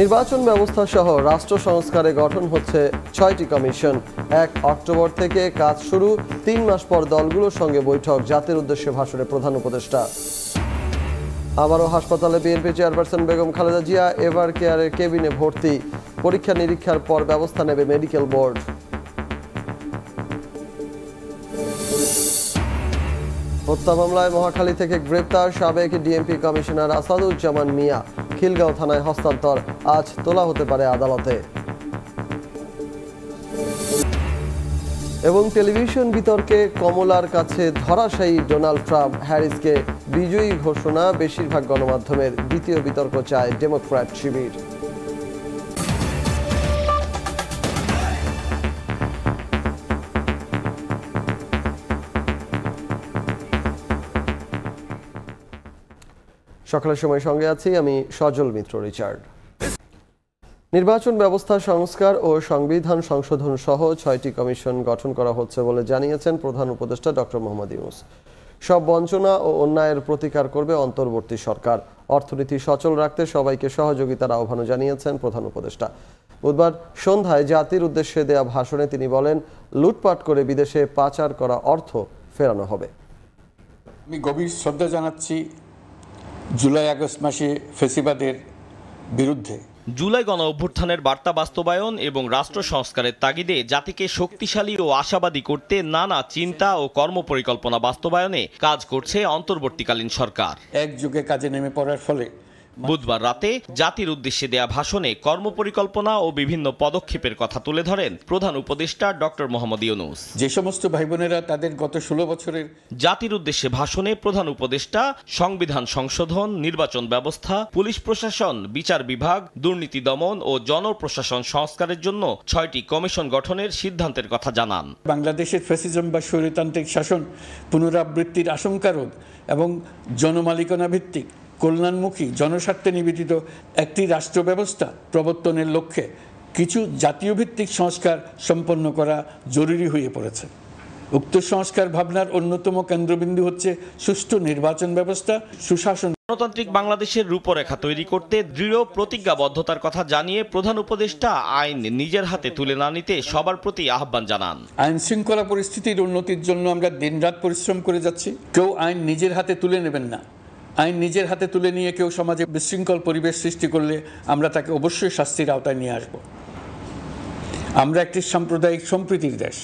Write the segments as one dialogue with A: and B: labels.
A: নির্বাচন ব্যবস্থা সহ রাষ্ট্র সংস্কারে গঠন হচ্ছে ৬টি কমিশন। ১ অক্টোবর থেকে কাজ শুরু। ৩ মাস পর দলগুলোর সঙ্গে বৈঠক। জাতির উদ্দেশ্যে ভাষণে প্রধান উপদেষ্টা। আবারও হাসপাতালে BNP chairperson Begum Khaleda Zia ever কেয়ারের কেবিনে ভর্তি। পরীক্ষা নিরীক্ষার পর ব্যবস্থা নেবে মেডিকেল বোর্ড। হত্যা মামলায় মহাখালী থেকে গ্রেপ্তার সাবেক ডিএমপি কমিশনার আসাদুজ্জামান মিয়া। খিলগাঁও থানায় হস্তান্তর। আজ তোলা হতে পারে আদালতে। এবং টেলিভিশন বিতর্কে কমলার কাছে ধরাশায়ী ডোনাল্ড ট্রাম্প। হ্যারিসকে বিজয়ী ঘোষণা বেশিরভাগ গণমাধ্যমের। দ্বিতীয় বিতর্ক চায় ডেমোক্র্যাট শিবির। সকালের সময় সঙ্গে আছি আমি সজল মিত্র রিচার্ড। নির্বাচন ব্যবস্থা সংস্কার ও সংবিধান সংশোধন সহ ৬টি কমিশন গঠন করা হচ্ছে বলে জানিয়েছেন প্রধান উপদেষ্টা ডক্টর মোহাম্মদ ইউনূস। সব বঞ্চনা ও অন্যায়ের প্রতিকার করবে অন্তর্বর্তী সরকার। অর্থনীতি সচল রাখতে সবাইকে সহযোগিতার আহ্বানও জানিয়েছেন প্রধান উপদেষ্টা। বুধবার সন্ধ্যায় জাতির উদ্দেশ্যে দেয়া ভাষণে তিনি বলেন, লুটপাট করে বিদেশে পাচার করা অর্থ ফেরানো হবে।
B: আমি গভীর শ্রদ্ধা জানাচ্ছি জুলাই আগস্ট মাসে ফ্যাসিবাদের বিরুদ্ধে
C: জুলাই গণ অভ্যুত্থানের বার্তা বাস্তবায়ন এবং রাষ্ট্র সংস্কারের তাগিদে জাতিকে শক্তিশালী ও আশাবাদী করতে নানা চিন্তা ও কর্মপরিকল্পনা বাস্তবায়নে কাজ করছে অন্তর্বর্তীকালীন সরকার।
B: একযোগে কাজে নেমে পড়ার ফলে
C: বুধবার রাতে জাতির উদ্দেশ্যে দেয়া ভাষণে কর্মপরিকল্পনা ও বিভিন্ন পদক্ষেপের কথা তুলে ধরেন প্রধান উপদেষ্টা ডক্টর মোহাম্মদ ইউনূস।
B: যে সমস্ত ভাই বোনেরা তাদের গত ১৬ বছরের
C: জাতির উদ্দেশ্যে ভাষণে প্রধান উপদেষ্টা সংবিধান সংশোধন, নির্বাচন ব্যবস্থা, পুলিশ প্রশাসন, বিচার বিভাগ, দুর্নীতি দমন ও জনপ্রশাসন সংস্কারের জন্য ৬টি কমিশন গঠনের সিদ্ধান্তের কথা জানান।
B: বাংলাদেশের ফ্যাসিজম বা স্বৈরতান্ত্রিক শাসন পুনরাবৃত্তির আশঙ্কা রোধ এবং জনমালিকানা ভিত্তিক কল্যাণমুখী জনস্বার্থে নিবেদিত একটি রাষ্ট্র ব্যবস্থা প্রবর্তনের লক্ষ্যে কিছু জাতীয় ভিত্তিক সংস্কার সম্পন্ন করা জরুরি হয়ে পড়েছে। উক্ত সংস্কার ভাবনার অন্যতম কেন্দ্রবিন্দু হচ্ছে সুষ্ঠু নির্বাচন ব্যবস্থা, সুশাসন।
C: গণতান্ত্রিক বাংলাদেশের রূপরেখা তৈরি করতে দৃঢ় প্রতিজ্ঞাবদ্ধতার কথা জানিয়ে প্রধান উপদেষ্টা আইন নিজের হাতে তুলে না নিতে সবার প্রতি আহ্বান জানান।
B: আইন শৃঙ্খলা পরিস্থিতির উন্নতির জন্য আমরা দিনরাত পরিশ্রম করে যাচ্ছি। কেউ আইন নিজের হাতে তুলে নেবেন না। আইন নিজের হাতে তুলে নিয়ে কেউ সমাজে বিশৃঙ্খল পরিবেশ সৃষ্টি করলে আমরা তাকে অবশ্যই শাস্তির আওতায় নিয়ে আসব। আমরা একটি সাম্প্রদায়িক সম্প্রীতির দেশ।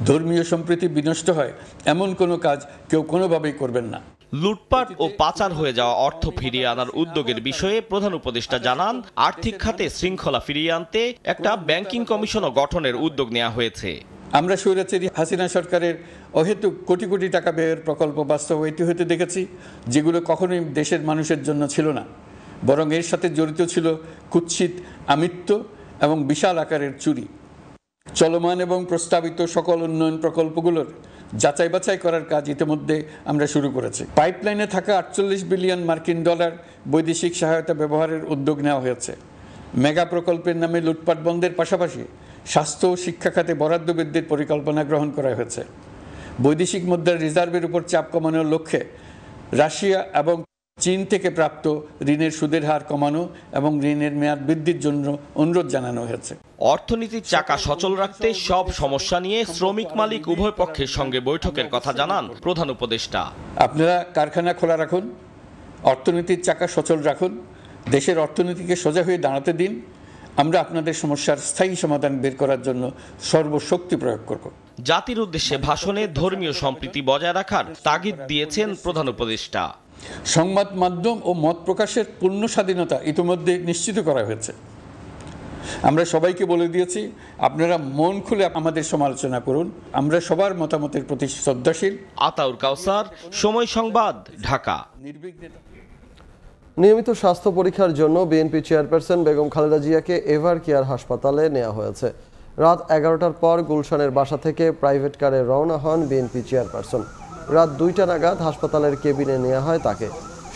B: ধর্মীয় সম্প্রীতি বিনষ্ট হয় এমন কোনো কাজ কেউ কোনোভাবেই করবেন না।
C: লুটপাট ও পাচার হয়ে যাওয়া অর্থ ফিরিয়ে আনার উদ্যোগের বিষয়ে প্রধান উপদেষ্টা জানান, আর্থিক খাতে শৃঙ্খলা ফিরিয়ে আনতে একটা ব্যাংকিং কমিশনও গঠনের উদ্যোগ নেওয়া হয়েছে।
B: আমরা স্বৈরাচারী হাসিনা সরকারের অহেতুক কোটি কোটি টাকা ব্যয়ের প্রকল্প বাস্তবায়িত হতে দেখেছি, যেগুলো কখনোই দেশের মানুষের জন্য ছিল না, বরং এর সাথে জড়িত ছিল কুৎসিত আমিত্ব এবং বিশাল আকারের চুরি। চলমান এবং প্রস্তাবিত সকল উন্নয়ন প্রকল্পগুলোর যাচাই বাছাই করার কাজ ইতিমধ্যে আমরা শুরু করেছি। পাইপলাইনে থাকা 48 বিলিয়ন মার্কিন ডলার বৈদেশিক সহায়তা ব্যবহারের উদ্যোগ নেওয়া হয়েছে। মেগা প্রকল্পের নামে লুটপাট বন্ধের পাশাপাশি স্বাস্থ্য ও শিক্ষা খাতে বরাদ্দ বৃদ্ধির পরিকল্পনা গ্রহণ করা হয়েছে। বৈদেশিক মুদ্রার রিজার্ভের উপর চাপ কমানোর লক্ষ্যে রাশিয়া এবং চীন থেকে প্রাপ্ত ঋণের সুদের হার কমানো এবং ঋণের মেয়াদ বৃদ্ধির জন্য অনুরোধ জানানো হয়েছে।
C: অর্থনীতির চাকা সচল রাখতে সব সমস্যা নিয়ে শ্রমিক মালিক উভয় পক্ষের সঙ্গে বৈঠকের কথা জানান প্রধান উপদেষ্টা।
B: আপনারা কারখানা খোলা রাখুন, অর্থনীতির চাকা সচল রাখুন, দেশের অর্থনীতিকে সোজা হয়ে দাঁড়াতে দিন। আমরা আপনাদের সমস্যার স্থায়ী সমাধান বের করার জন্য সর্বশক্তি প্রয়োগ করব।
C: জাতির উদ্দেশ্যে ভাষণে ধর্মীয় সম্প্রীতি বজায় রাখার তাগিদ দিয়েছেন প্রধান উপদেষ্টা।
B: সংবাদ মাধ্যম ও মত প্রকাশের পূর্ণ স্বাধীনতা ইতিমধ্যে নিশ্চিত করা হয়েছে। আমরা সবাইকে বলে দিয়েছি, আপনারা মন খুলে আমাদের সমালোচনা করুন। আমরা সবার মতামতের প্রতি শ্রদ্ধাশীল।
C: আতাউর কাউসার, সময় সংবাদ, ঢাকা।
A: নিয়মিত স্বাস্থ্য পরীক্ষার জন্য বিএনপি চেয়ারপারসন বেগম খালেদা জিয়াকে এভার কেয়ার হাসপাতালে নেওয়া হয়েছে। রাত 11টার পর গুলশানের বাসা থেকে প্রাইভেট কারে রওনা হন বিএনপি চেয়ারপারসন। রাত 2টা নাগাদ হাসপাতালের কেবিনে নেওয়া হয় তাকে।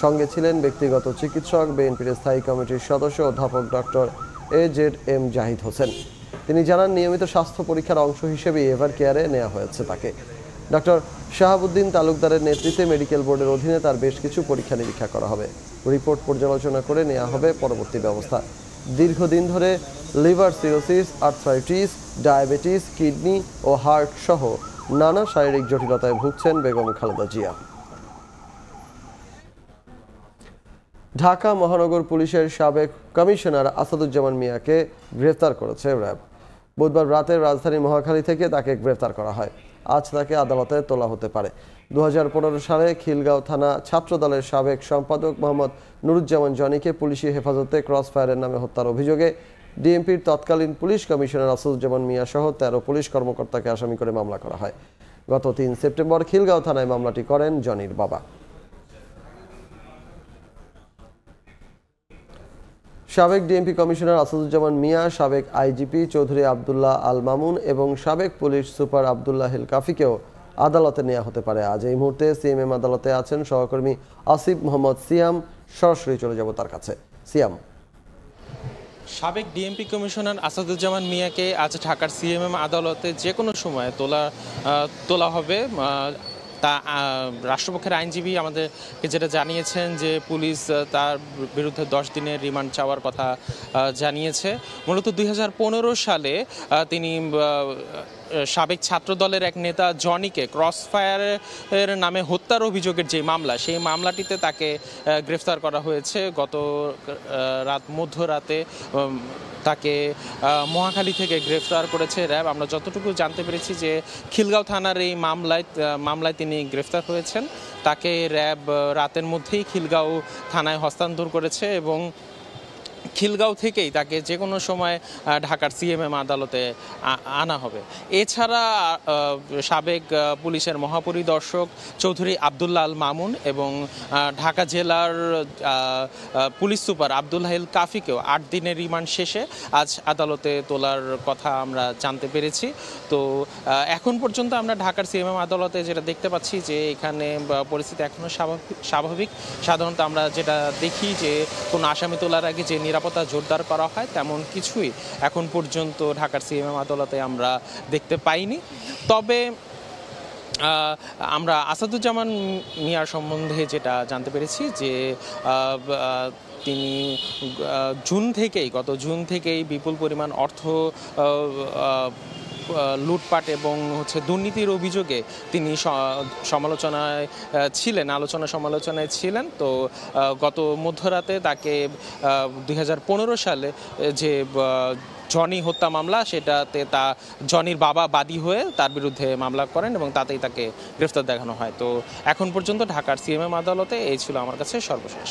A: সঙ্গে ছিলেন ব্যক্তিগত চিকিৎসক, বিএনপির স্থায়ী কমিটির সদস্য অধ্যাপক ডক্টর AZM জাহিদ হোসেন। তিনি জানান, নিয়মিত স্বাস্থ্য পরীক্ষার অংশ হিসেবে এভার কেয়ারে নেওয়া হয়েছে তাকে। ডক্টর শাহাবুদ্দিন তালুকদারের নেতৃত্বে মেডিকেল বোর্ডের অধীনে তার বেশ কিছু পরীক্ষা নিরীক্ষা করা হবে। রিপোর্ট পর্যালোচনা করে নেওয়া হবে পরবর্তী ব্যবস্থা। দীর্ঘদিন ধরে liver cirrhosis, arthritis, diabetes, kidney ও হার্ট সহ নানা শারীরিক জটিলতায় ভুগছেন বেগম খালেদা জিয়া। ঢাকা মহানগর পুলিশের সাবেক কমিশনার আসাদুজ্জামান মিয়াকে গ্রেফতার করেছে র্যাব। বুধবার রাতে রাজধানীর মহাখালী থেকে তাকে গ্রেফতার করা হয়। আজ তাকে আদালতে তোলা হতে পারে। 2015 সালে খিলগাঁও থানা ছাত্রদলের সাবেক সম্পাদক মোহাম্মদ নুরুজ্জামান জনিকে পুলিশি হেফাজতে ক্রসফায়ারের নামে হত্যার অভিযোগে ডিএমপির তৎকালীন পুলিশ কমিশনার আসাদুজ্জামান মিয়া সহ 13 পুলিশ কর্মকর্তাকে আসামি করে মামলা করা হয়। গত 3 সেপ্টেম্বর খিলগাঁও থানায় মামলাটি করেন জনির বাবা। সাবেক ডিএমপি কমিশনার আসাদুজ্জামান মিয়া, সাবেক আইজিপি চৌধুরী আবদুল্লাহ আল মামুন এবং সাবেক পুলিশ সুপার আবদুল্লাহ হিল কাফিকেও আদালতে নেওয়া হতে পারে আজ। এই মুহূর্তে সিএমএম আদালতে আছেন সহকর্মী আসিফ মোহাম্মদ সিয়াম। সরাসরি চলে যাব তার কাছে। সিয়াম,
D: সাবেক ডিএমপি কমিশনার আসাদুজ্জামান মিয়াকে আজ ঢাকার সিএমএম আদালতে যে কোনো সময় তোলা হবে। তা রাষ্ট্রপক্ষের আইনজীবী আমাদেরকে যেটা জানিয়েছেন যে পুলিশ তার বিরুদ্ধে 10 দিনের রিমান্ড চাওয়ার কথা জানিয়েছে। মূলত 2015 সালে তিনি সাবেক ছাত্রদলের এক নেতা জনিকে ক্রসফায়ারের নামে হত্যার অভিযোগের যে মামলা, সেই মামলাটিতে তাকে গ্রেফতার করা হয়েছে। গত মধ্যরাতে তাকে মহাখালী থেকে গ্রেফতার করেছে র্যাব। আমরা যতটুকু জানতে পেরেছি যে খিলগাঁও থানার এই মামলায় তিনি গ্রেফতার হয়েছেন। তাকে র্যাব রাতের মধ্যেই খিলগাঁও থানায় হস্তান্তর করেছে এবং খিলগাঁও থেকেই তাকে যে কোনো সময় ঢাকার সিএমএম আদালতে আনা হবে। এছাড়া সাবেক পুলিশের মহাপরিদর্শক চৌধুরী আবদুল্লাহ আল মামুন এবং ঢাকা জেলার পুলিশ সুপার আবদুল্লাহ হিল কাফিকেও 8 দিনের রিমান্ড শেষে আজ আদালতে তোলার কথা আমরা জানতে পেরেছি। তো এখন পর্যন্ত আমরা ঢাকার সিএমএম আদালতে যেটা দেখতে পাচ্ছি যে এখানে পরিস্থিতি এখনও স্বাভাবিক। সাধারণত আমরা যেটা দেখি যে কোনো আসামি তোলার আগে যে নিরাপত্তা জোরদার করা হয় তেমন কিছুই এখন পর্যন্ত ঢাকার সিএমএম আদালতে আমরা দেখতে পাইনি। তবে আমরা আসাদুজ্জামান মিয়ার সম্বন্ধে যেটা জানতে পেরেছি যে তিনি গত জুন থেকেই বিপুল পরিমাণ অর্থ লুটপাট এবং দুর্নীতির অভিযোগে তিনি আলোচনা সমালোচনায় ছিলেন। তো গত মধ্যরাতে তাকে 2015 সালে যে জনি হত্যা মামলা, সেটাতে জনির বাবা বাদী হয়ে তার বিরুদ্ধে মামলা করেন এবং তাতেই তাকে গ্রেফতার দেখানো হয়। তো এখন পর্যন্ত ঢাকার সিএমএম আদালতে এই ছিল আমার কাছে সর্বশেষ।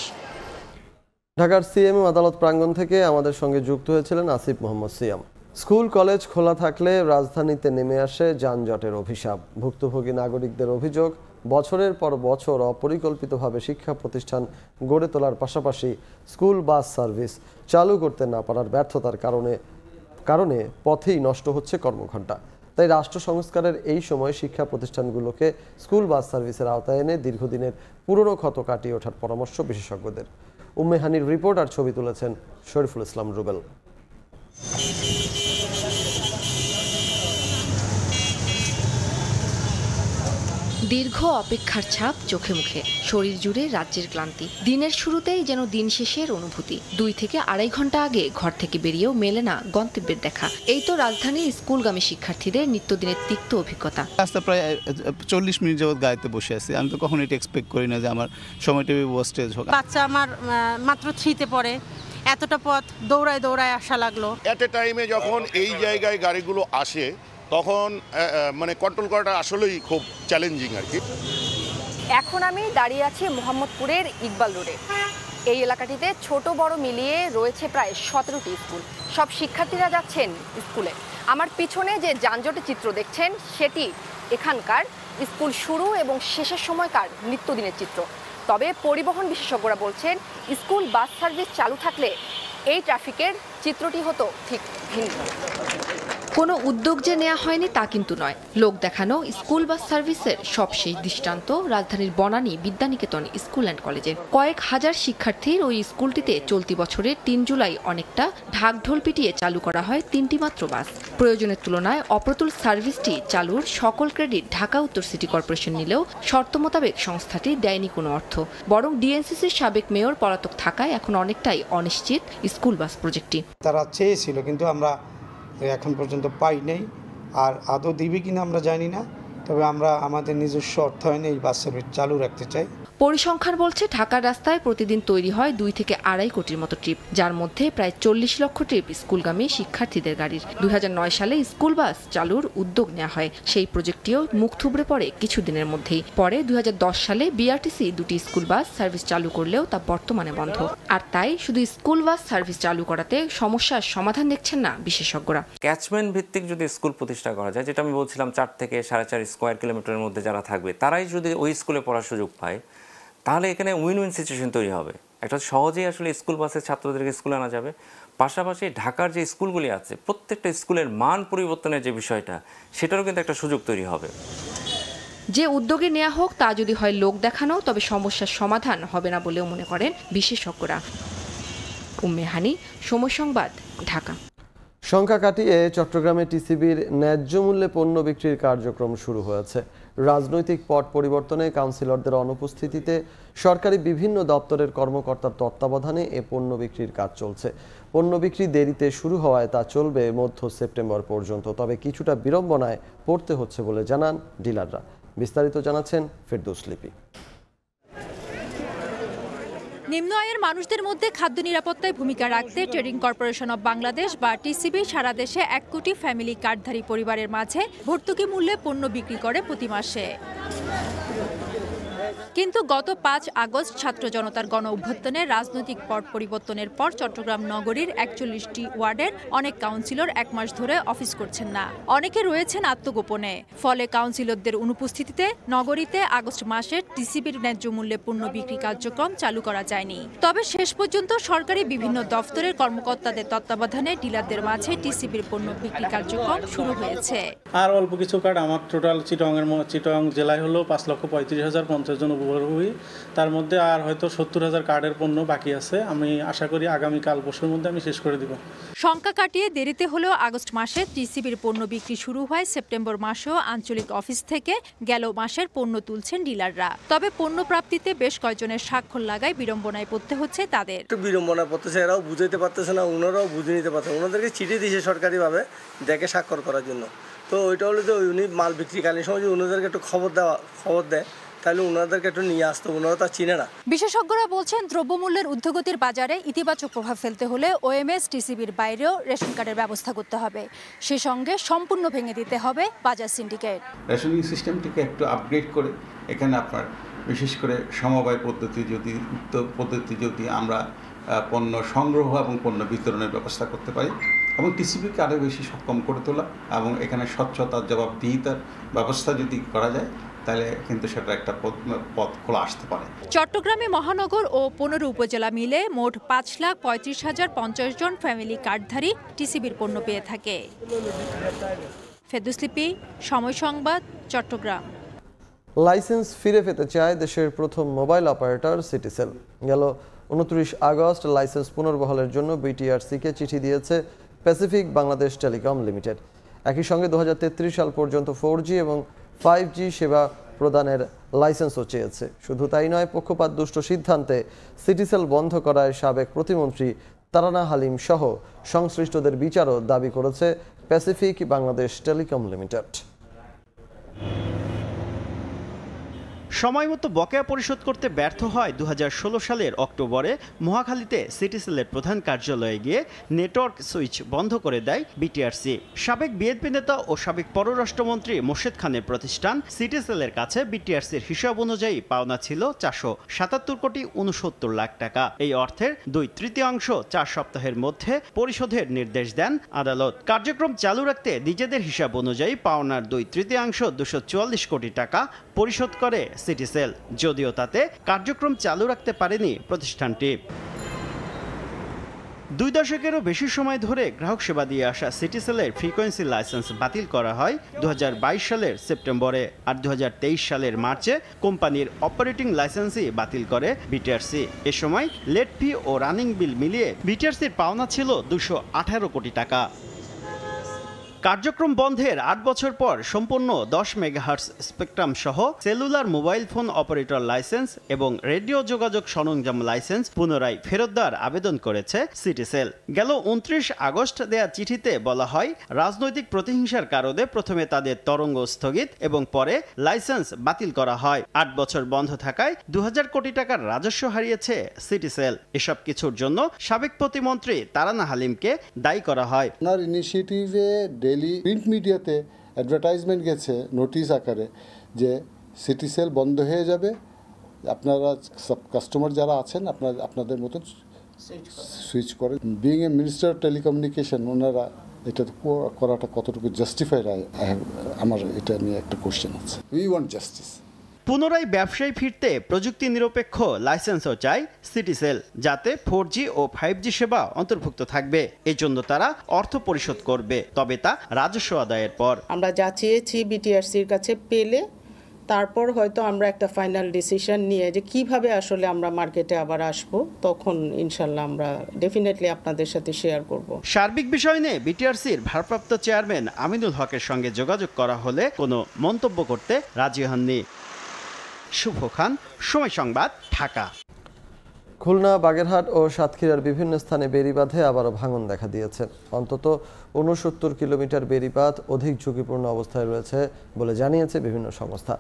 A: ঢাকার সিএমএম আদালত প্রাঙ্গণ থেকে আমাদের সঙ্গে যুক্ত হয়েছিলেন আসিফ মোহাম্মদ সিয়াম। স্কুল কলেজ খোলা থাকলে রাজধানীতে নেমে আসে যানজটের অভিশাপ। ভুক্তভোগী নাগরিকদের অভিযোগ, বছরের পর বছর অপরিকল্পিতভাবে শিক্ষা প্রতিষ্ঠান গড়ে তোলার পাশাপাশি স্কুল বাস সার্ভিস চালু করতে না পারার ব্যর্থতার কারণে পথেই নষ্ট হচ্ছে কর্মঘণ্টা। তাই রাষ্ট্র সংস্কারের এই সময় শিক্ষা প্রতিষ্ঠানগুলোকে স্কুল বাস সার্ভিসের আওতায় এনে দীর্ঘদিনের পুরনো ক্ষত কাটিয়ে ওঠার পরামর্শ বিশেষজ্ঞদের। উম্মে হানির রিপোর্ট আর ছবি তুলেছেন শরীফুল ইসলাম রুবেল।
E: দীর্ঘ অপেক্ষার ছাপ চোখে মুখে, শরীর জুড়ে রাজ্যের ক্লান্তি। দিনের শুরুতেই যেন দিন শেষের অনুভূতি। 2 থেকে 2.5 ঘন্টা আগে ঘর থেকে বেরিয়েও মেলে না গন্তব্যের দেখা। এই তো রাজধানীর স্কুলগামী শিক্ষার্থীদের নিত্যদিনের তিক্ত অভিজ্ঞতা।
F: রাস্তা প্রায় 40 মিনিট যাবত গাড়িতে বসে আছি। আমি তো কখনো এটা এক্সপেক্ট করি না যে আমার সময়টা ওয়েস্টেজ হোক।
G: বাচ্চা আমার মাত্র 3-তে পড়ে, এতটা পথ দৌড়ায় আসা লাগলো।
H: এট এ টাইমে যখন এই জায়গায় গাড়িগুলো আসে তখন মানে কন্ট্রোল করাটা আসলেই খুব চ্যালেঞ্জিং আর কি।
I: এখন আমি দাঁড়িয়ে আছি মোহাম্মদপুরের ইকবাল রোডে। এই এলাকাটিতে ছোট বড় মিলিয়ে রয়েছে প্রায় 17টি স্কুল। সব শিক্ষার্থীরা যাচ্ছেন স্কুলে। আমার পিছনে যে যানজটের চিত্র দেখছেন সেটি এখানকার স্কুল শুরু এবং শেষের সময়কার নিত্যদিনের চিত্র। তবে পরিবহন বিশেষজ্ঞরা বলছেন স্কুল বাস সার্ভিস চালু থাকলে এই ট্রাফিকের চিত্রটি হতো ঠিক ভিন্ন।
E: কোনো উদ্যোগ যে নেওয়া হয়নি তা কিন্তু নয়। লোক দেখানো স্কুল বাস সার্ভিসের সবশেষ দৃষ্টান্ত রাজধানীর বনানী বিদ্যানিকেতন স্কুল অ্যান্ড কলেজের। কয়েক হাজার শিক্ষার্থীর ওই স্কুলটিতে চলতি বছরের ৩ জুলাই অনেকটা ঢাকঢোল পিটিয়ে চালু করা হয় 3টি মাত্র বাস। প্রয়োজনের তুলনায় অপ্রতুল সার্ভিসটি চালুর সকল ক্রেডিট ঢাকা উত্তর সিটি কর্পোরেশন নিলেও শর্ত মোতাবেক সংস্থাটি দেয়নি কোনো অর্থ। বরং ডিএনসিসির সাবেক মেয়র পলাতক থাকায় এখন অনেকটাই অনিশ্চিত স্কুল বাস প্রজেক্টটি।
J: তারা চেয়েছিল কিন্তু আমরা এখন পর্যন্ত পাই নাই, আর আদৌ দিবে কিনা আমরা জানি না। তবে আমরা আমাদের নিজস্ব অর্থায়নে এই বাস সার্ভিস চালু রাখতে চাই।
E: পরিসংখ্যান বলছে ঢাকার রাস্তায় প্রতিদিন তৈরি হয় 2 থেকে 2.5 কোটির মতো ট্রিপ, যার মধ্যে প্রায় 40 লক্ষ ট্রিপ স্কুলগামী শিক্ষার্থীদের গাড়ির। 2009 সালে স্কুল বাস চালুর উদ্যোগ নেওয়া হয়। সেই প্রজেক্টটিও মুখ থুবড়ে পড়ে কিছুদিনের মধ্যেই। পরে 2010 সালে বিআরটিসি 2টি স্কুল বাস সার্ভিস চালু করলেও তা বর্তমানে বন্ধ। আর তাই শুধু স্কুল বাস সার্ভিস চালু করাতে সমস্যার সমাধান দেখছেন না বিশেষজ্ঞরা।
K: ক্যাচমেন্ট ভিত্তিক যদি স্কুল প্রতিষ্ঠা করা যায়, যেটা আমি বলছিলাম 4 থেকে 4.5 স্কয়ার কিলোমিটারের মধ্যে যারা থাকবে তারাই যদি ওই স্কুলে পড়ার সুযোগ পায়, তাহলে এখানে উইন উইন সিচুয়েশন তৈরি হবে। একটা সহজেই আসলে স্কুল বাসের ছাত্রদেরকে স্কুলে আনা যাবে। পাশাপাশি ঢাকার যে স্কুলগুলি আছে প্রত্যেকটা স্কুলের মান পরিবর্তনের যে বিষয়টা, সেটারও কিন্তু একটা সুযোগ তৈরি হবে।
E: যে উদ্যোগে নেওয়া হোক তা যদি হয় লোক দেখানো, তবে সমস্যার সমাধান হবে না বলেও মনে করেন বিশেষজ্ঞরা। উম্মে হানি, সময় সংবাদ, ঢাকা।
A: সংখ্যা কাটিয়ে চট্টগ্রামে টিসিবির ন্যায্য মূল্যে পণ্য বিক্রির কার্যক্রম শুরু হয়েছে। রাজনৈতিক পট পরিবর্তনে কাউন্সিলরদের অনুপস্থিতিতে সরকারি বিভিন্ন দপ্তরের কর্মকর্তার তত্ত্বাবধানে এ পণ্য বিক্রির কাজ চলছে। পণ্য বিক্রি দেরিতে শুরু হওয়ায় তা চলবে মধ্য সেপ্টেম্বর পর্যন্ত। তবে কিছুটা বিড়ম্বনায় পড়তে হচ্ছে বলে জানান ডিলাররা। বিস্তারিত জানাচ্ছেন ফেরদৌস লিপি।
L: নিম্ন আয়ের মানুষদের মধ্যে খাদ্য নিরাপত্তায় ভূমিকা রাখতে ট্রেডিং কর্পোরেশন অব বাংলাদেশ বা টিসিবি সারা দেশে 1 কোটি ফ্যামিলি কার্ডধারী পরিবারের মাঝে ভর্তুকি মূল্যে পণ্য বিক্রি করে প্রতি মাসে। কিন্তু গত 5 আগস্ট ছাত্র জনতার গণ অভ্যুত্থানে রাজনৈতিক পট পরিবর্তনের পর চট্টগ্রাম নগরীর 41টি ওয়ার্ডের অনেক কাউন্সিলর 1 মাস ধরে অফিস করছেন না। অনেকে রয়েছেন আত্মগোপনে। ফলে কাউন্সিলরদের অনুপস্থিতিতে নগরীতে আগস্ট মাসে টিসিবির ন্যায্য মূল্যে পণ্য বিক্রি কার্যক্রম চালু করা যায়নি। তবে শেষ পর্যন্ত সরকারি বিভিন্ন দফতরের কর্মকর্তাদের তত্ত্বাবধানে ডিলারদের মাঝে টিসিবির পণ্য বিক্রি কার্যক্রম শুরু হয়েছে।
M: আর অল্প কিছু কার্ড আমার টোটাল চিটং জেলায় হলো 5,35,050 জন উপভোগী। তার মধ্যে আর হয়তো 70,000 কার্ডের পণ্য বাকি আছে। আমি আশা করি আগামীকাল পরশুর মধ্যে আমি শেষ করে দিব।
L: সংখ্যা কাটিয়ে দেরিতে হলেও আগস্ট মাসে টিসিবির পণ্য বিক্রি শুরু হয়। সেপ্টেম্বর মাসেও আঞ্চলিক অফিস থেকে গেল মাসের পণ্য তুলছেন ডিলাররা। তবে পণ্য প্রাপ্তিতে বেশ কয়েকজনের স্বাক্ষর লাগায় বিড়ম্বনায় পড়তে হচ্ছে তাদের।
N: একটু বিড়ম্বনায় পড়তেছে, এরাও বুঝাইতে পারতেছে না, ওনারাও বুঝে নিতে পারছে। ওনাদেরকে চিঠি দিয়েছে সরকারিভাবে দেখে স্বাক্ষর করার জন্য। তো ওইটা হলো যে উনি মাল বিক্রিকালীন সময় যদি ওনাদেরকে একটু খবর দেয় তাহলে ওনাদেরকে একটু নিয়ে আসতো, ওনারা তা চিনে না।
L: বিশেষজ্ঞরা বলছেন দ্রব্যমূল্যের ঊর্ধ্বগতির বাজারে ইতিবাচক প্রভাব ফেলতে হলে ওএমএস টিসিবির বাইরেও রেশন কার্ডের ব্যবস্থা করতে হবে। সেই সঙ্গে সম্পূর্ণ ভেঙে দিতে হবে বাজার সিন্ডিকেট।
O: রেশনিং সিস্টেমটিকে একটু আপগ্রেড করে এখানে আপনার বিশেষ করে সমবায় পদ্ধতি যদি আমরা পণ্য সংগ্রহ এবং পণ্য বিতরণের ব্যবস্থা করতে পারি এবং টিসিবিকে আরও বেশি সক্ষম করে তোলা এবং এখানে স্বচ্ছতার জবাবদিহিতার ব্যবস্থা যদি করা যায় তাহলে কিন্তু সেটা একটা পথ খোলা আসতে পারে।
L: চট্টগ্রামে মহানগর ও 15 উপজেলা মিলে মোট 5,35,050 জন ফ্যামিলি কার্ডধারী টিসিবির পণ্য পেয়ে থাকে। ফেরদৌস লিপি, সময় সংবাদ, চট্টগ্রাম।
A: লাইসেন্স ফিরে পেতে চায় দেশের প্রথম মোবাইল অপারেটর সিটিসেল। গেল 29 আগস্ট লাইসেন্স পুনর্বহালের জন্য বিটিআরসিকে চিঠি দিয়েছে প্যাসিফিক বাংলাদেশ টেলিকম লিমিটেড। একই সঙ্গে 2033 সাল পর্যন্ত 4G এবং 5G সেবা প্রদানের লাইসেন্সও চেয়েছে। শুধু তাই নয়, পক্ষপাতদুষ্ট সিদ্ধান্তে সিটিসেল বন্ধ করায় সাবেক প্রতিমন্ত্রী তারানা হালিম সহ সংশ্লিষ্টদের বিচারও দাবি করেছে প্যাসিফিক বাংলাদেশ টেলিকম লিমিটেড।
P: সময়মতো বকেয়া পরিশোধ করতে ব্যর্থ হয় 2016 সালের অক্টোবরে মহাখালীতে সিটিসেলের প্রধান কার্যালয়ে গিয়ে নেটওয়ার্ক সুইচ বন্ধ করে দেয় বিটিআরসি। সাবেক বিএনপি নেতা ও সাবেক পররাষ্ট্রমন্ত্রী মোর্শেদ খানের প্রতিষ্ঠান সিটিসেলের কাছে বিটিআরসির হিসাব অনুযায়ী পাওনা ছিল 477 কোটি 69 লাখ টাকা। এই অর্থের 2/3 4 সপ্তাহের মধ্যে পরিশোধের নির্দেশ দেন আদালত। কার্যক্রম চালু রাখতে নিজেদের হিসাব অনুযায়ী পাওনার 2/3 244 কোটি টাকা পরিশোধ করে সিটিসেল, যদিও তাতে কার্যক্রম চালু রাখতে পারেনি প্রতিষ্ঠানটি। 2 দশকেরও বেশি সময় ধরে গ্রাহক সেবা দিয়ে আসা সিটিসেলের ফ্রিকোয়েন্সি লাইসেন্স বাতিল করা হয় 2022 সালের সেপ্টেম্বরে, আর 2023 সালের মার্চে কোম্পানির অপারেটিং লাইসেন্সই বাতিল করে বিটিআরসি। এ সময় লেট ফি ও রানিং বিল মিলিয়ে বিটিআরসির পাওনা ছিল 218 কোটি টাকা। কার্যক্রম বন্ধের 8 বছর পর সম্পূর্ণ 10 মেগাহার্টজ স্পেকট্রাম সহ cellular mobile phone operator licence এবং রেডিও যোগাযোগ সরঞ্জাম লাইসেন্স পুনরায় ফেরত দেওয়ার আবেদন করেছে সিটিসেল। গেল 29 আগস্ট দেয়া চিঠিতে বলা হয়, রাজনৈতিক প্রতিহিংসার কারণে প্রথমে তাদের তরঙ্গ স্থগিত এবং পরে লাইসেন্স বাতিল করা হয়। 8 বছর বন্ধ থাকায় 2000 কোটি টাকার রাজস্ব হারিয়েছে সিটিসেল। এসব কিছুর জন্য সাবেক প্রতিমন্ত্রী তারানা হালিমকে দায়ী করা হয়।
Q: ওনার ইনিশিয়েটিভে ডেইলি প্রিন্ট মিডিয়াতে অ্যাডভার্টাইজমেন্ট গেছে নোটিশ আকারে যে সিটিসেল বন্ধ হয়ে যাবে, আপনারা সব কাস্টমার যারা আছেন আপনাদের মতন সুইচ করেন। Being a minister of telecommunication, ওনারা এটা করাটা কতটুকু জাস্টিফাইড, আমার এটা নিয়ে একটা কোশ্চেন আছে। We want justice.
P: পুনরায় ব্যবসায় ফিরতে প্রযুক্তি নিরপেক্ষ লাইসেন্সও চায় সিটিসেল, যাতে 4G ও 5G সেবা অন্তর্ভুক্ত থাকবে। এজন্য তারা অর্থ পরিশোধ করবে, তবে তা রাজস্ব আদায়ের পর।
R: আমরা যা চেয়েছি বিটিআরসির কাছে পেলে তারপর হয়তো আমরা একটা ফাইনাল ডিসিশন নিয়ে যে কিভাবে আসলে আমরা মার্কেটে আবার আসব, তখন ইনশাল্লাহ আমরা ডেফিনেটলি আপনাদের সাথে শেয়ার করব।
P: সার্বিক বিষয় নিয়ে বিটিআরসির ভারপ্রাপ্ত চেয়ারম্যান আমিনুল হকের সঙ্গে যোগাযোগ করা হলে কোনো মন্তব্য করতে রাজি হননি। শুভ খান, সময় সংবাদ, ঢাকা।
A: খুলনা, বাগেরহাট ও সাতক্ষীরার বিভিন্ন স্থানে বেড়িবাঁধে আবারও ভাঙন দেখা দিয়েছে। অন্তত 69 কিলোমিটার বেড়িবাঁধ অধিক ঝুঁকিপূর্ণ অবস্থায় রয়েছে বলে জানিয়েছে বিভিন্ন সংস্থা।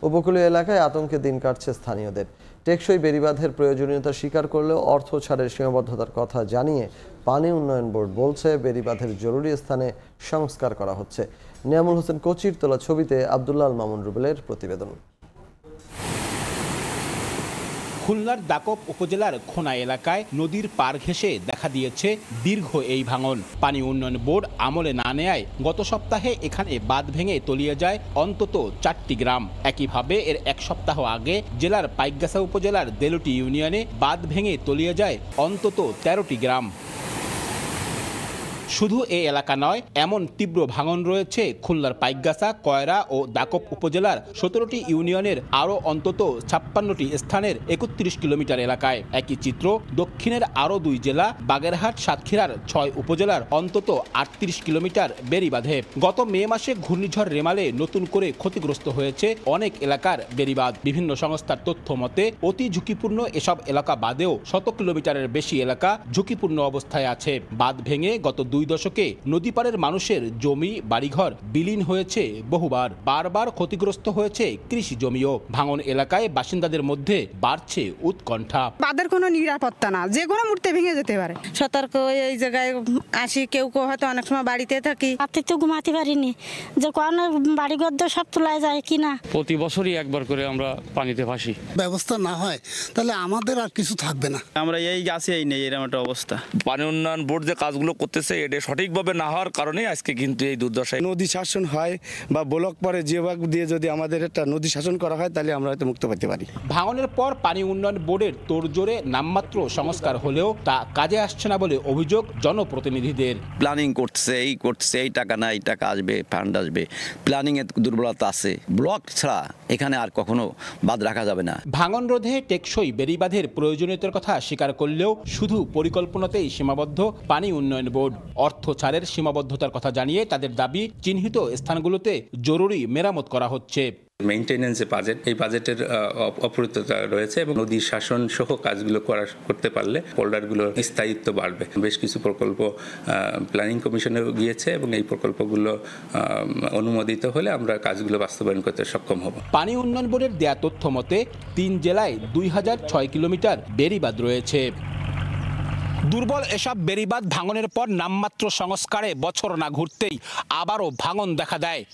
A: উপকূলীয় এলাকায় আতঙ্কে দিন কাটছে স্থানীয়দের। টেকসই বেড়িবাঁধের প্রয়োজনীয়তা স্বীকার করলেও অর্থ ছাড়ের সীমাবদ্ধতার কথা জানিয়ে পানি উন্নয়ন বোর্ড বলছে বেড়িবাঁধের জরুরি স্থানে সংস্কার করা হচ্ছে। নিয়ামুল হোসেন কোচির তোলা ছবিতে আব্দুল্লাহ মামুন রুবেলের প্রতিবেদন।
S: খুলনার দাকপ উপজেলার খোনা এলাকায় নদীর পার ঘেঁষে দেখা দিয়েছে দীর্ঘ এই ভাঙন। পানি উন্নয়ন বোর্ড আমলে না নেয়ায় গত সপ্তাহে এখানে বাঁধ ভেঙে তলিয়ে যায় অন্তত 4টি গ্রাম। একইভাবে এর এক সপ্তাহ আগে জেলার পাইকগাছা উপজেলার দেলুটি ইউনিয়নে বাঁধ ভেঙে তলিয়ে যায় অন্তত 13টি গ্রাম। শুধু এই এলাকা নয়, এমন তীব্র ভাঙন রয়েছে খুলনার পাইকগাছা, কয়রা ও দাকপ উপজেলার 17টি ইউনিয়নের আরও অন্তত 56টি স্থানের 31 কিলোমিটার এলাকায়। একই চিত্র দক্ষিণের আরও 2 জেলা বাগেরহাট, সাতক্ষীরার 6 উপজেলার অন্তত 38 কিলোমিটার বেড়িবাঁধে। গত মে মাসে ঘূর্ণিঝড় রেমালে নতুন করে ক্ষতিগ্রস্ত হয়েছে অনেক এলাকার বেড়িবাঁধ। বিভিন্ন সংস্থার তথ্য মতে অতি ঝুঁকিপূর্ণ এসব এলাকা বাদেও 100 কিলোমিটারের বেশি এলাকা ঝুঁকিপূর্ণ অবস্থায় আছে। বাঁধ ভেঙে গত 2 দশকে নদীপাড়ের মানুষের জমি বাড়িঘর বিলীন হয়েছে বহুবার। বারবার ক্ষতিগ্রস্ত হয়েছে কৃষি জমিও। ভাঙন এলাকায় বাসিন্দাদের মধ্যে বাড়ছে উৎকণ্ঠা।
T: বাঁধের কোনো নিরাপত্তা না, যে কোনো মুহূর্তে ভেঙে যেতে পারে। সতর্ক এই জায়গায় আসি, কেউ কেউ হয়তো অনেক সময় বাড়িতে থাকি।
U: রাতে তো ঘুমাতে পারিনি, যে কোনো বাড়িঘর সব তোলায় যায় কিনা।
V: প্রতি বছরই একবার করে আমরা পানিতে ভাসি।
W: ব্যবস্থা না হয় তাহলে আমাদের আর কিছু থাকবে না।
V: আমরা এই গাছে এই নেই, এরকম একটা অবস্থা।
X: পানি উন্নয়ন বোর্ড যে কাজগুলো করতেছে এটা সঠিকভাবে না হওয়ার কারণে আজকে কিন্তু এই দুর্দশায়।
W: নদী শাসন হয় বা ব্লক পরে যে ভাগ দিয়ে যদি আমাদের একটা নদী শাসন করা হয় তাহলে আমরা হয়তো মুক্ত পেতে পারি।
S: ভাঙনের পর পানি উন্নয়ন বোর্ডের তোড়জোড়ে নামমাত্র সংস্কার হলেও তা কাজে আসছে না বলে অভিযোগ জনপ্রতিনিধিদের।
X: প্ল্যানিং করছে, এই টাকা না, এই টাকা আসবে, ফান্ড আসবে, প্ল্যানিং এর দুর্বলতা আছে। ব্লক ছাড়া এখানে আর কখনো বাঁধ রাখা যাবে না।
S: ভাঙন রোধে টেকসই বেড়িবাঁধের প্রয়োজনীয়তার কথা স্বীকার করলেও শুধু পরিকল্পনাতেই সীমাবদ্ধ পানি উন্নয়ন বোর্ড। অর্থ ছাড়ের সীমাবদ্ধতার কথা জানিয়ে তাদের দাবি চিহ্নিত স্থানগুলোতে জরুরি মেরামত করা হচ্ছে।
Y: মেইনটেনেন্স যে বাজেট, এই বাজেটের অপূর্ণতা রয়েছে এবং নদী শাসন সহ কাজগুলো করতে পারলে পোল্ডারগুলোর স্থায়িত্ব বাড়বে। বেশ কিছু প্রকল্প প্ল্যানিং কমিশনে গিয়েছে এবং এই প্রকল্পগুলো অনুমোদিত হলে আমরা কাজগুলো বাস্তবায়ন করতে সক্ষম হব।
S: পানি উন্নয়ন বোর্ডের দেয়া তথ্য মতে 3 জেলায় 2006 কিলোমিটার বেড়িবাঁধ রয়েছে। দুর্বল এসব বেড়িবাঁধ ভাঙনের পর নামমাত্র সংস্কারে বছর না ঘুরতেই আবারও ভাঙন দেখা দেয়।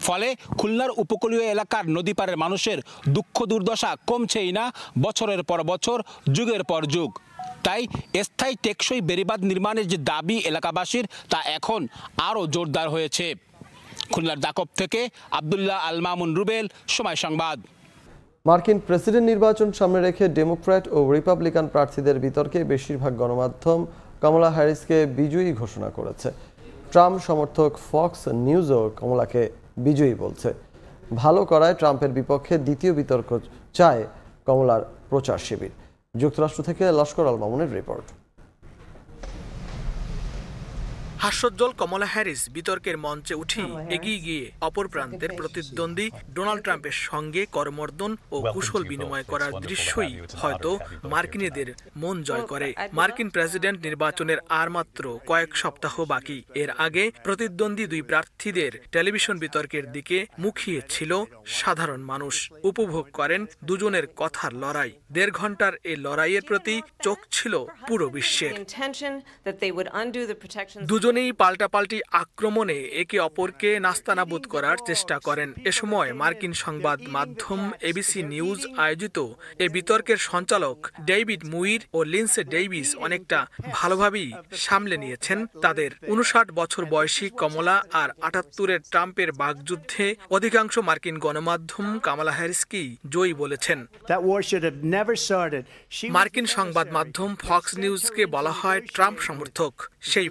S: ফলে খুলনার উপকূলীয় এলাকার নদীপাড়ের মানুষের দুঃখ দুর্দশা কমছেই না বছরের পর বছর, যুগের পর যুগ। তাই স্থায়ী টেকসই বেড়িবাঁধ নির্মাণের যে দাবি এলাকাবাসীর, তা এখন আরও জোরদার হয়েছে। খুলনার দাকপ থেকে আব্দুল্লাহ আল মামুন রুবেল, সময় সংবাদ।
A: মার্কিন প্রেসিডেন্ট নির্বাচন সামনে রেখে ডেমোক্র্যাট ও রিপাবলিকান প্রার্থীদের বিতর্কে বেশিরভাগ গণমাধ্যম কমলা হ্যারিসকে বিজয়ী ঘোষণা করেছে। ট্রাম্প সমর্থক ফক্স নিউজও কমলাকে বিজয়ী বলছে। ভালো করায় ট্রাম্পের বিপক্ষে দ্বিতীয় বিতর্ক চায় কমলার প্রচার শিবির। যুক্তরাষ্ট্র থেকে লস্কর আল মামুনের রিপোর্ট।
B: হাস্যোজ্জ্বল কমলা হ্যারিস বিতর্কের মঞ্চে উঠে এগিয়ে গিয়ে অপর প্রান্তের প্রতিদ্বন্দ্বী ডোনাল্ড ট্রাম্পের সঙ্গে করমর্দন ও কুশল বিনিময় করার দৃশ্যই হয়তো মার্কিনীদের মন জয় করে। মার্কিন প্রেসিডেন্ট নির্বাচনের আর মাত্র কয়েক সপ্তাহ বাকি। এর আগে প্রতিদ্বন্দ্বী দুই প্রার্থীদের টেলিভিশন বিতর্কের দিকে মুখিয়ে ছিল সাধারণ মানুষ। উপভোগ করেন দুজনের কথার লড়াই। 1.5 ঘন্টার এই লড়াইয়ের প্রতি চোখ ছিল পুরো বিশ্বের। দুজনেই পাল্টাপাল্টি আক্রমণে একে অপরকে নাস্তানাবুদ করার চেষ্টা করেন। এ সময় মার্কিন সংবাদ মাধ্যম এবিসি নিউজ আয়োজিত এ বিতর্কের সঞ্চালক ডেভিড মুইর ও লিন্ডসে ডেভিস অনেকটা ভালোভাবেই সামলে নিয়েছেন তাদের। 59 বছর বয়সী কমলা আর 78-এর ট্রাম্পের বাগযুদ্ধে অধিকাংশ মার্কিন গণমাধ্যম কমলা হ্যারিসকেই জয়ী বলেছেন। মার্কিন সংবাদ মাধ্যম ফক্স নিউজকে বলা হয় ট্রাম্প সমর্থক। সেই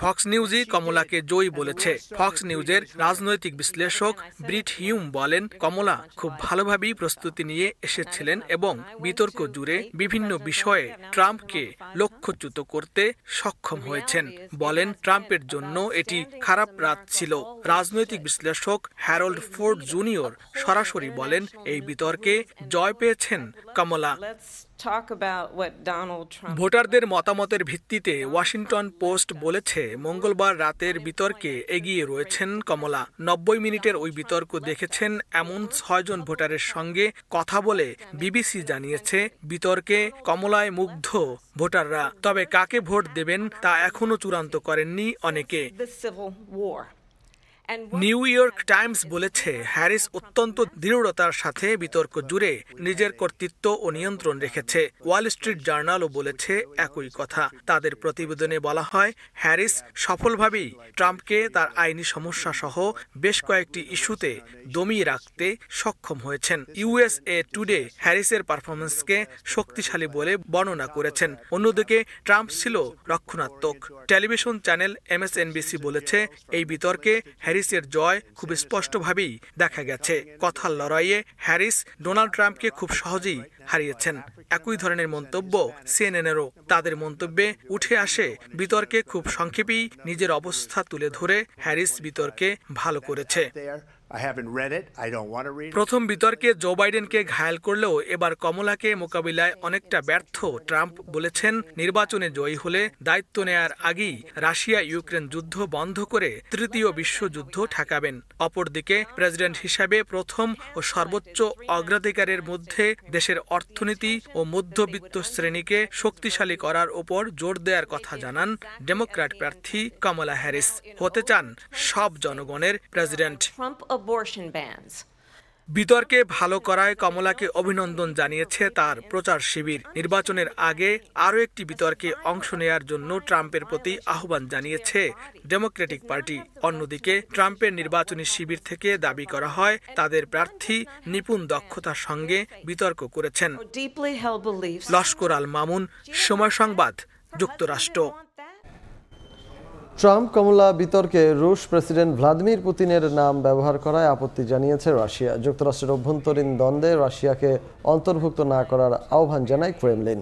B: ফক্স নিউজই কমলাকে জয়ী বলেছে। ফক্স নিউজের রাজনৈতিক বিশ্লেষক ব্রিট হিউম বলেন, কমলা খুব ভালোভাবেই প্রস্তুতি নিয়ে এসেছিলেন এবং বিতর্ক জুড়ে বিভিন্ন বিষয়ে ট্রাম্পকে লক্ষ্যচ্যুত করতে সক্ষম হয়েছেন। বলেন, ট্রাম্পের জন্য এটি খারাপ রাত ছিল। রাজনৈতিক বিশ্লেষক হ্যারল্ড ফোর্ড জুনিয়র সরাসরি বলেন, এই বিতর্কে জয় পেয়েছেন কমলা। ভোটারদের মতামতের ভিত্তিতে ওয়াশিংটন পোস্ট বলেছে, মঙ্গলবার রাতের বিতর্কে এগিয়ে রয়েছেন কমলা। 90 মিনিটের ওই বিতর্ক দেখেছেন এমন 6 জন ভোটারের সঙ্গে কথা বলে বিবিসি জানিয়েছে, বিতর্কে কমলায় মুগ্ধ ভোটাররা। তবে কাকে ভোট দেবেন তা এখনো চূড়ান্ত করেননি অনেকে। নিউ ইয়র্ক টাইমস বলেছে, হ্যারিস অত্যন্ত দৃঢ়তার সাথে বিতর্ক জুড়ে নিজের কর্তৃত্ব ও নিয়ন্ত্রণ রেখেছে। ওয়াল স্ট্রিট জার্নালও বলেছে একই কথা। তাদের প্রতিবেদনে বলা হয়, হ্যারিস সফলভাবেই ট্রাম্পকে তার আইনি সমস্যা সহ বেশ কয়েকটি ইস্যুতে দমিয়ে রাখতে সক্ষম হয়েছেন। ইউএসএ টুডে হ্যারিসের পারফরমেন্সকে শক্তিশালী বলে বর্ণনা করেছেন। অন্যদিকে ট্রাম্প ছিল রক্ষণাত্মক। টেলিভিশন চ্যানেল MSNBC বলেছে, এই বিতর্কে হ্যারিসের জয় খুব স্পষ্টভাবেই দেখা গেছে। কথার লড়াইয়ে হ্যারিস ডোনাল্ড ট্রাম্পকে খুব সহজেই হারিয়েছেন। একই ধরনের মন্তব্য সিএনএনেরও। তাদের মন্তব্যে উঠে আসে, বিতর্কে খুব সংক্ষেপেই নিজের অবস্থা তুলে ধরে হ্যারিস বিতর্কে ভালো করেছে। প্রথম বিতর্কে জো বাইডেনকে ঘায়েল করলেও এবার কমলাকে মোকাবিলায় অনেকটা ব্যর্থ ট্রাম্প বলেছেন, নির্বাচনে জয়ী হলে দায়িত্ব নেয়ার আগেই রাশিয়া ইউক্রেন যুদ্ধ বন্ধ করে তৃতীয় বিশ্বযুদ্ধ ঠেকাবেন। অপরদিকে প্রেসিডেন্ট হিসাবে প্রথম ও সর্বোচ্চ অগ্রাধিকারের মধ্যে দেশের অর্থনীতি ও মধ্যবিত্ত শ্রেণীকে শক্তিশালী করার উপর জোর দেওয়ার কথা জানান ডেমোক্র্যাট প্রার্থী কমলা হ্যারিস। হতে চান সব জনগণের প্রেসিডেন্ট। বিতর্কে ভালো করায় কমলাকে অভিনন্দন জানিয়েছে তার প্রচার শিবির। নির্বাচনের আগে আরও একটি বিতর্কে অংশ নেয়ার জন্য ট্রাম্পের প্রতি আহ্বান জানিয়েছে ডেমোক্রেটিক পার্টি। অন্যদিকে ট্রাম্পের নির্বাচনী শিবির থেকে দাবি করা হয়, তাদের প্রার্থী নিপুণ দক্ষতার সঙ্গে বিতর্ক করেছেন। লস্কর আল মামুন, সময় সংবাদ, যুক্তরাষ্ট্র।
A: ট্রাম্প কমলা বিতর্কে রুশ প্রেসিডেন্ট ভ্লাদিমির পুতিনের নাম ব্যবহার করায় আপত্তি জানিয়েছে রাশিয়া। যুক্তরাষ্ট্রের অভ্যন্তরীণ দ্বন্দ্বে রাশিয়াকে অন্তর্ভুক্ত না করার আহ্বান জানায় ক্রেমলিন।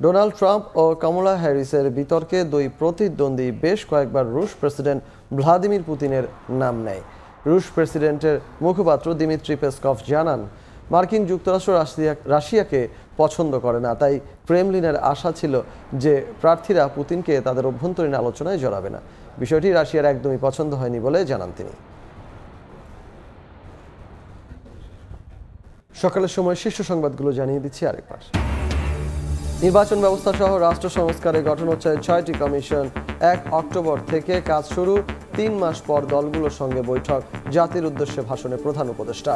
A: ডোনাল্ড ট্রাম্প ও কমলা হ্যারিসের বিতর্কে দুই প্রতিদ্বন্দ্বী বেশ কয়েকবার রুশ প্রেসিডেন্ট ভ্লাদিমির পুতিনের নাম নেয়। রুশ প্রেসিডেন্টের মুখপাত্র দিমিত্রি পেসকভ জানান, মার্কিন যুক্তরাষ্ট্র রাশিয়াকে পছন্দ করে না, তাই ক্রেমলিনের আশা ছিল যে প্রার্থীরা পুতিনকে তাদের অভ্যন্তরীণ আলোচনায় জড়াবে না। বিষয়টি রাশিয়ার একদমই পছন্দ হয়নি বলে জানান তিনি। সকালের সময় শীর্ষ সংবাদগুলো জানিয়ে দিচ্ছি আরেকবার। নির্বাচন ব্যবস্থা সহ রাষ্ট্র সংস্কারে গঠন হচ্ছে 6টি কমিশন। 1 অক্টোবর থেকে কাজ শুরু। 3 মাস পর দলগুলোর সঙ্গে বৈঠক। জাতির উদ্দেশ্যে ভাষণে প্রধান উপদেষ্টা।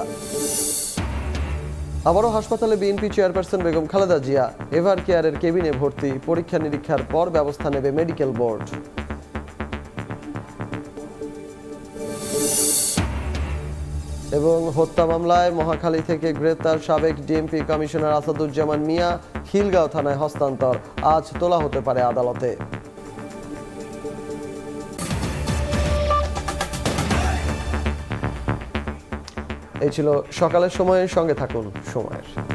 A: আবারও হাসপাতালে BNP chairperson Begum Khaleda Zia. Ever কেয়ারের কেবিনে ভর্তি। পরীক্ষা নিরীক্ষার পর ব্যবস্থা নেবে মেডিকেল বোর্ড। এবং হত্যা মামলায় মহাখালী থেকে গ্রেপ্তার সাবেক ডিএমপি কমিশনার আসাদুজ্জামান মিয়া খিলগাঁও থানায় হস্তান্তর, আজ তোলা হতে পারে আদালতে। এই ছিল সকালের সময়ের সঙ্গে থাকুন সময়ের।